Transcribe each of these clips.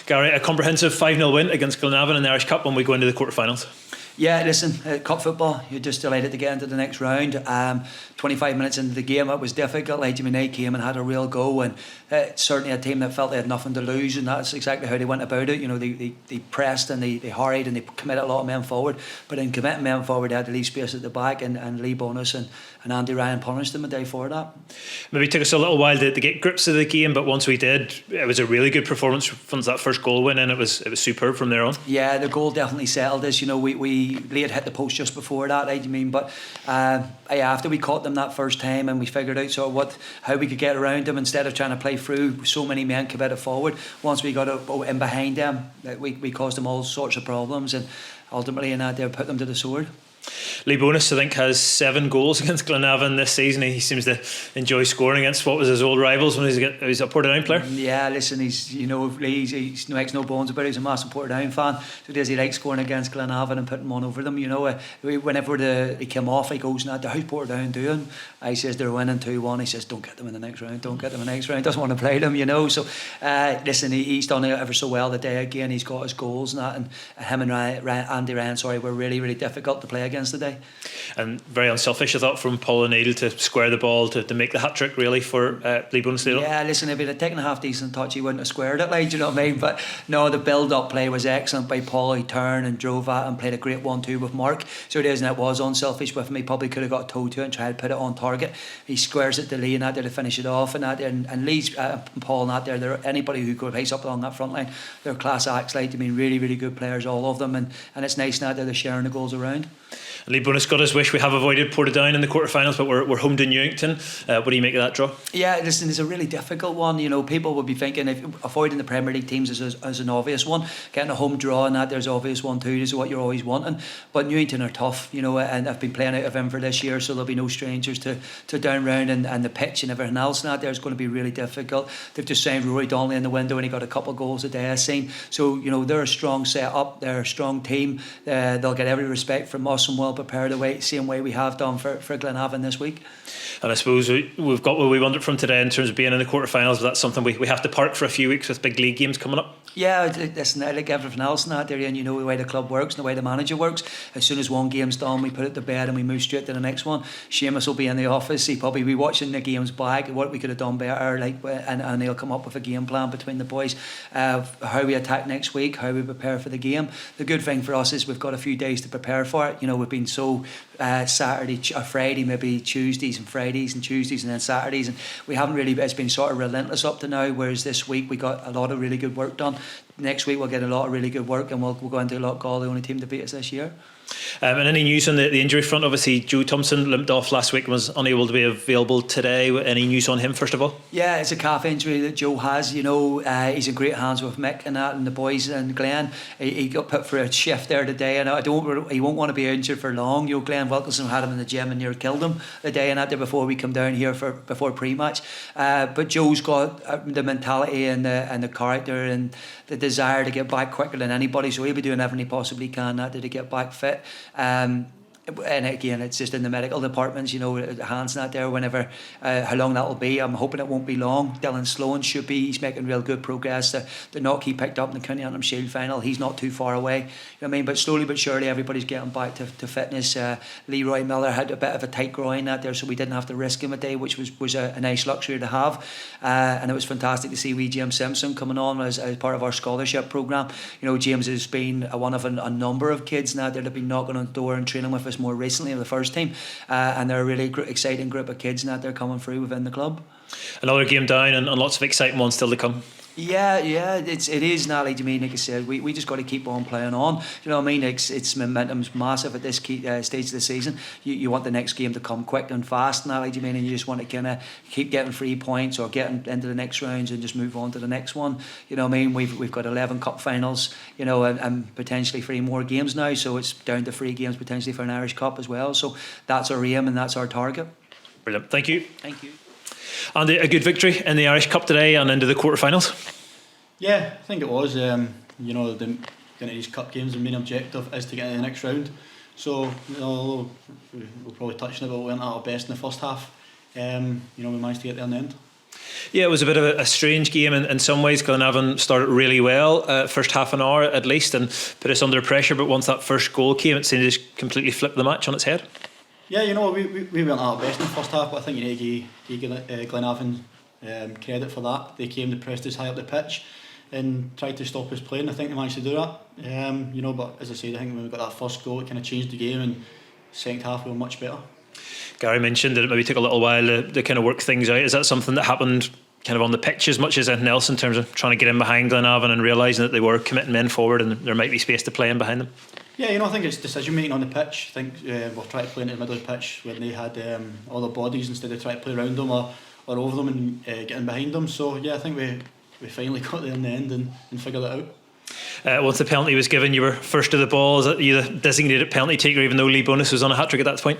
Gary, a comprehensive 5-0 win against Glenavon in the Irish Cup when we go into the quarterfinals. Yeah, listen, cup football, you're just delighted to get into the next round. 25 minutes into the game, it was difficult. They came and had a real go, and certainly a team that felt they had nothing to lose, and that's exactly how they went about it. You know, they pressed and they hurried and they committed a lot of men forward, but in committing men forward, they had to leave space at the back, and Lee Bonus and Andy Ryan punished them a day for that. Maybe it took us a little while to get grips of the game, but once we did, it was a really good performance from that first goal win, and it was superb from there on. Yeah, the goal definitely settled us. You know, Lee had hit the post just before that, but after we caught them that first time and we figured out how we could get around them instead of trying to play through so many men committed forward. Once we got in behind them, we caused them all sorts of problems, and ultimately they put them to the sword. Lee Bonus, I think, has 7 goals against Glenavon this season. He seems to enjoy scoring against what was his old rivals when he was a Portadown player. Yeah, listen, Lee, he makes no bones about it. He's a massive Portadown fan. So does he like scoring against Glenavon and putting one over them? You know, whenever he came off, he goes, how's Portadown doing? I says they're winning 2-1. He says, don't get them in the next round. Don't get them in the next round. Doesn't want to play them, you know. So listen, he's done it ever so well today. Again, he's got his goals and that, and him and Andy Ryan, were really, really difficult to play against today. And very unselfish, I thought, from Paul O'Neill to square the ball to make the hat-trick really for Lee Bonus. Yeah, listen, if he'd have taken a half decent touch, he wouldn't have squared it, do you know what I mean? But no, the build-up play was excellent by Paul. He turned and drove at and played a great 1-2 with Mark. So it is, and it was unselfish with him. He probably could have got a toe to it and tried to put it on target. He squares it to Lee and that there to finish it off, and Lee's and Paul and that there, anybody who could pace up along that front line, they're class acts, really, really good players, all of them, and it's nice now that they're sharing the goals around. Lee Bonus got his wish. We have avoided Portadown in the quarterfinals, but we're home to Newington. What do you make of that draw? Yeah, listen, it's a really difficult one. You know, people would be thinking if avoiding the Premier League teams is an obvious one. Getting a home draw and that, there's an obvious one too. This is what you're always wanting. But Newington are tough, you know, and I've been playing out of him for this year, so there'll be no strangers to down round, and the pitch and everything else and that there is going to be really difficult. They've just signed Rory Donnelly in the window and he got a couple of goals a day, I've seen. So, you know, they're a strong set-up, they're a strong team. They'll get every respect from us and well prepared away, same way we have done for Glenavon this week. And I suppose we've got what we wanted from today in terms of being in the quarterfinals, but that's something we have to park for a few weeks with big league games coming up. Yeah, listen, like everything else in that area, and you know the way the club works and the way the manager works. As soon as one game's done, we put it to bed and we move straight to the next one. Seamus will be in the office. He'll probably be watching the games back, what we could have done better, and he'll come up with a game plan between the boys, how we attack next week, how we prepare for the game. The good thing for us is we've got a few days to prepare for it. You know, we've been so Saturday, Friday, maybe Tuesdays and Fridays and Tuesdays and then Saturdays, and we haven't really, it's been sort of relentless up to now, whereas this week we got a lot of really good work done. Next week we'll get a lot of really good work, and we'll go into Loughgall, the only team to beat us this year. And any news on the injury front? Obviously Joe Thompson limped off last week and was unable to be available today. Any news on him first of all? Yeah, it's a calf injury that Joe has. You know, he's in great hands with Mick and that and the boys and Glenn. He got put for a shift there today, and he won't want to be injured for long. You know, Glenn Wilkinson had him in the gym and near killed him the day and that day before we come down here before pre-match. But Joe's got the mentality and the character and the desire to get back quicker than anybody, so he'll be doing everything he possibly can to get back fit. And again, it's just in the medical departments, you know, hands not there whenever how long that will be. I'm hoping it won't be long. Dylan Sloan should be, he's making real good progress. The knock he picked up in the County Antrim Shield final, he's not too far away, you know what I mean, but slowly but surely everybody's getting back to fitness. Leroy Miller had a bit of a tight groin out there, so we didn't have to risk him a day, which was a nice luxury to have. And it was fantastic to see James Simpson coming on as part of our scholarship programme. You know, James has been one of a number of kids now that have been knocking on the door and training with us more recently in the first team, and they're a really exciting group of kids now that they're coming through within the club. Another game down and lots of exciting ones still to come. Yeah, it is now, like I said, we just got to keep on playing on. You know what I mean? It's momentum's massive at this stage of the season. You want the next game to come quick and fast now, like and you just want to kind of keep getting 3 points or getting into the next rounds and just move on to the next one. You know what I mean? We've got 11 cup finals, you know, and potentially 3 more games now, so it's down to 3 games potentially for an Irish Cup as well. So that's our aim and that's our target. Brilliant. Thank you. Thank you. And a good victory in the Irish Cup today and into the quarterfinals. Yeah, I think it was. You know, getting to these cup games, the main objective is to get into the next round. So, you know, we'll probably touch on it, but we weren't at our best in the first half. You know, we managed to get there in the end. Yeah, it was a bit of a strange game in some ways. Glenavon started really well, first half an hour at least, and put us under pressure. But once that first goal came, it seemed to just completely flip the match on its head. Yeah, we weren't at our best in the first half, but I think you need to give Glenavon credit for that. They came, they pressed us high up the pitch and tried to stop us playing. I think they managed to do that. But as I said, I think when we got that first goal, it kind of changed the game, and second half we were much better. Gary mentioned that it maybe took a little while to kind of work things out. Is that something that happened kind of on the pitch as much as anything else in terms of trying to get in behind Glenavon and realising that they were committing men forward and there might be space to play in behind them? Yeah, I think it's decision making on the pitch. I think we'll try to play into the middle of the pitch when they had all their bodies instead of trying to play around them or over them and getting behind them. So yeah, I think we finally got there in the end and figured it out. Once the penalty was given, you were first to the ball. Is that you the designated penalty taker, even though Lee Bonus was on a hat-trick at that point?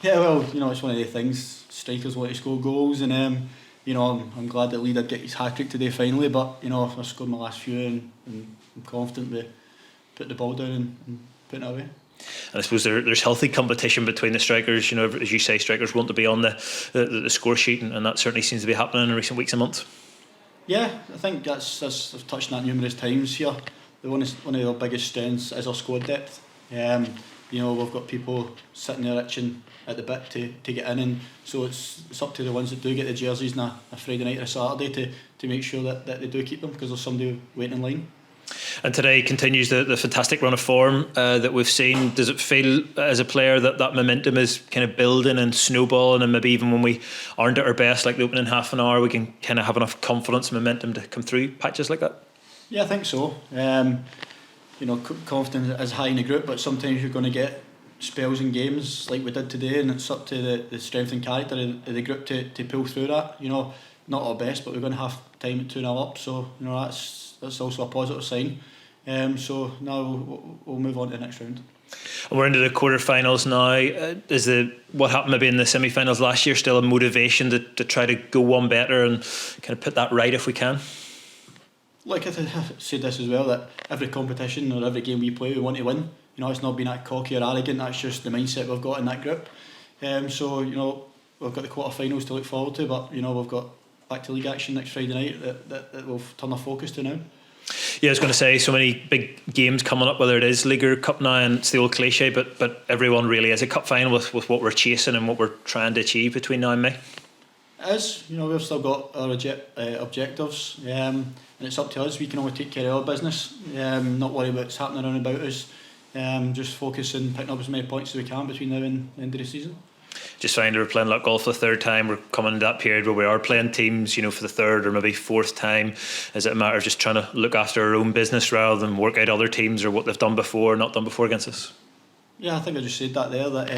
Yeah, well, it's one of the things. Strikers want to score goals, and I'm glad that Lee did get his hat-trick today finally. But I scored my last few, and I'm confident we put the ball down and put it away. And I suppose there's healthy competition between the strikers. As you say, strikers want to be on the score sheet, and that certainly seems to be happening in recent weeks and months. Yeah, I think that's I've touched on that numerous times here. One of our biggest strengths is our squad depth. We've got people sitting there itching at the bit to get in, and so it's up to the ones that do get the jerseys on a Friday night or a Saturday to make sure that they do keep them, because there's somebody waiting in line. And today continues the fantastic run of form that we've seen. Does it feel as a player that momentum is kind of building and snowballing, and maybe even when we aren't at our best, like the opening half an hour, we can kind of have enough confidence and momentum to come through patches like that? Yeah, I think so. Confidence is high in the group, but sometimes you're going to get spells in games like we did today, and it's up to the strength and character of the group to pull through that. Not our best, but we're going to have time at 2-0 up, so that's also a positive sign. So now we'll move on to the next round. And we're into the quarter-finals now. Is what happened maybe in the semi-finals last year still a motivation to try to go one better and kind of put that right if we can? Like I said this as well, that every competition or every game we play, we want to win. It's not being that cocky or arrogant. That's just the mindset we've got in that group. So we've got the quarter-finals to look forward to, but we've got back to league action next Friday night that we'll turn our focus to now. Yeah, I was going to say, so many big games coming up, whether it is League or Cup now, and it's the old cliche, but everyone really is a cup final with what we're chasing and what we're trying to achieve between now and May. It is. We've still got our objectives, and it's up to us. We can only take care of our business, not worry about what's happening around about us, just focus on picking up as many points as we can between now and the end of the season. Just find we're playing like golf for the third time. We're coming into that period where we are playing teams, for the third or maybe fourth time. Is it a matter of just trying to look after our own business rather than work out other teams or what they've done before or not done before against us? Yeah, I think I just said that there, that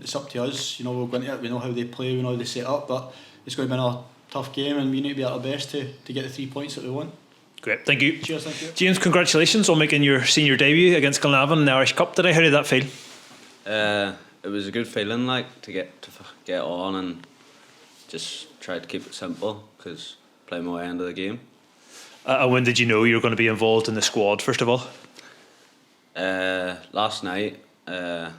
it's up to us. We're going to it, we know how they play, we know how they set up, but it's going to be a tough game, and we need to be at our best to get the 3 points that we want. Great, thank you. Cheers, thank you. James, congratulations on making your senior debut against Glenavon in the Irish Cup today. How did that feel? It was a good feeling, to get on and just try to keep it simple, because playing my way into the game. And when did you know you were going to be involved in the squad, first of all? Last night, Andy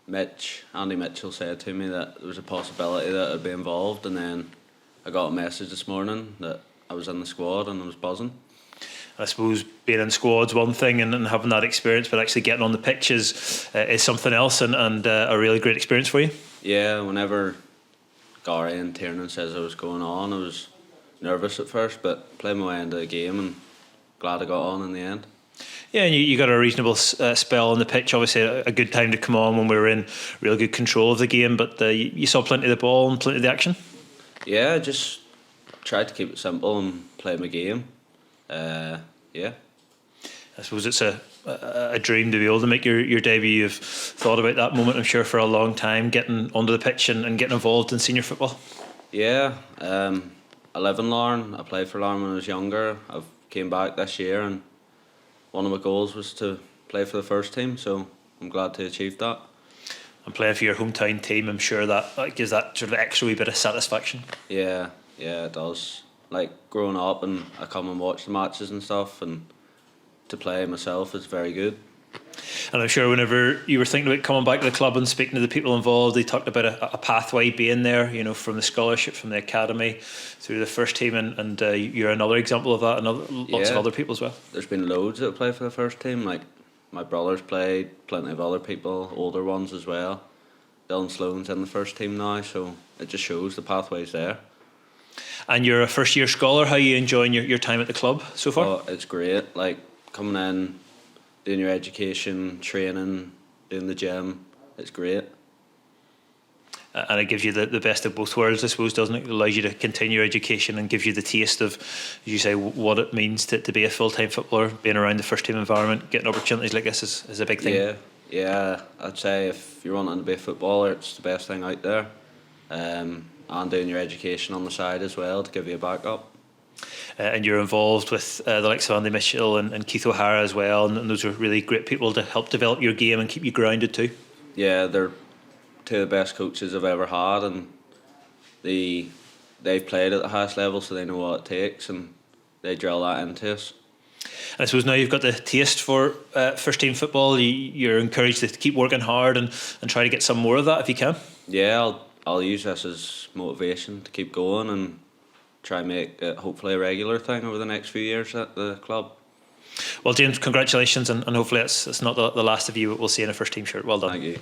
Mitchell said to me that there was a possibility that I'd be involved, and then I got a message this morning that I was in the squad, and I was buzzing. I suppose being in squad's one thing, and having that experience, but actually getting on the pitch is something else, and a really great experience for you. Yeah, whenever Gary and Tiernan says I was going on, I was nervous at first, but played my way into the game and glad I got on in the end. Yeah, and you got a reasonable spell on the pitch. Obviously, a good time to come on when we were in real good control of the game, but you saw plenty of the ball and plenty of the action. Yeah, just tried to keep it simple and play my game. Yeah. I suppose it's a dream to be able to make your debut. You've thought about that moment, I'm sure, for a long time, getting onto the pitch and getting involved in senior football. Yeah, I live in Larne. I played for Larne when I was younger. I've came back this year, and one of my goals was to play for the first team, so I'm glad to achieve that. And playing for your hometown team, I'm sure that gives that sort of extra wee bit of satisfaction. Yeah, it does. Growing up, and I come and watch the matches and stuff, and to play myself is very good. And I'm sure whenever you were thinking about coming back to the club and speaking to the people involved, they talked about a pathway being there, you know, from the scholarship, from the academy through the first team, and you're another example of that, and lots of other people as well. There's been loads that play for the first team, like my brother's played, plenty of other people, older ones as well. Dylan Sloan's in the first team now, so it just shows the pathway's there. And you're a first year scholar. How are you enjoying your time at the club so far? Oh, it's great. Like coming in, doing your education, training, doing the gym. It's great. And it gives you the best of both worlds, I suppose, doesn't it? It allows you to continue your education and gives you the taste of, as you say, what it means to be a full-time footballer, being around the first team environment, getting opportunities like this is a big thing. Yeah. I'd say if you're wanting to be a footballer, it's the best thing out there. And doing your education on the side as well to give you a backup. And you're involved with the likes of Andy Mitchell and Keith O'Hara as well, and those are really great people to help develop your game and keep you grounded too. Yeah, they're two of the best coaches I've ever had, and they've played at the highest level, so they know what it takes, and they drill that into us. And I suppose now you've got the taste for first team football, you're encouraged to keep working hard and try to get some more of that if you can. Yeah, I'll use this as motivation to keep going and try and make it hopefully a regular thing over the next few years at the club. Well, James, congratulations, and hopefully it's not the last of you we'll see in a first team shirt. Well done. Thank you.